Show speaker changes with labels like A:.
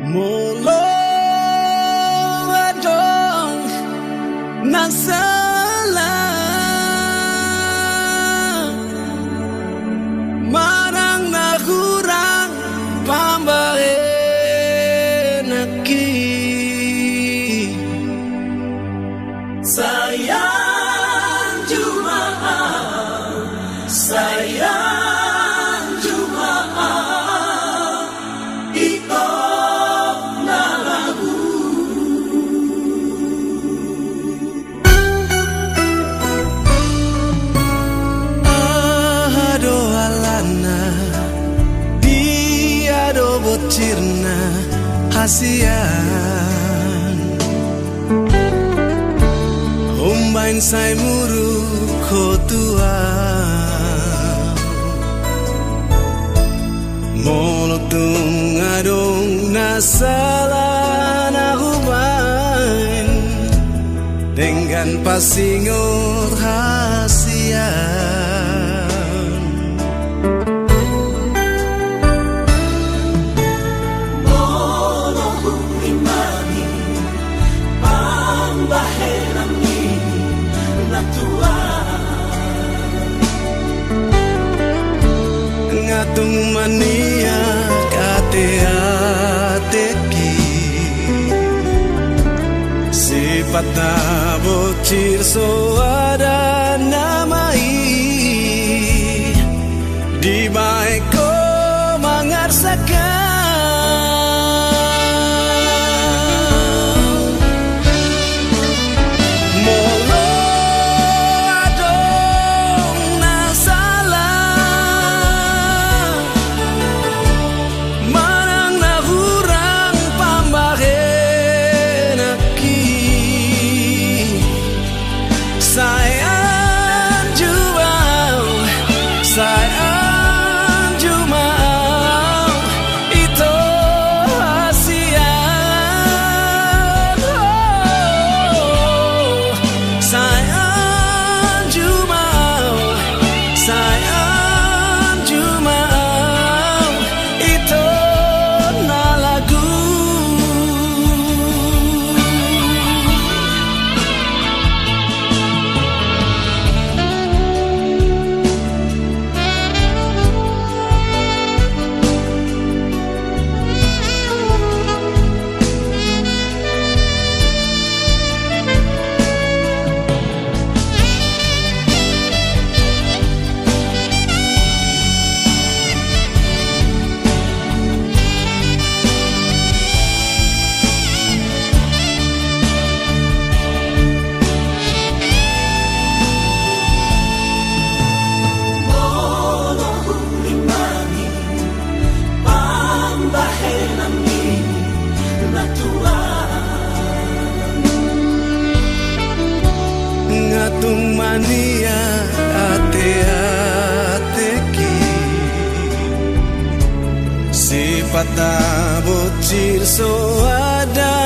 A: Molo adong nasalah marang nagurang pambahin aki. Sayang Jumaat, sayang Jumaat, ikaw na lagu. Ado alana, dia do bocirna hasian. Umbain sai muru kotua, molotung adong nasalah nahubain dengan pasingot hasian.
B: Molohung imani pambahenami natua
A: ngatung mania kate-ateki sifat na bocir so ada namai di baik ko mangarsakan. Sayang Jumaat, itu hasian. Sayang Jumaat, sayang Jumaat, itu na lagu. Ngatung mania ate-ateki sifat na bocir so ada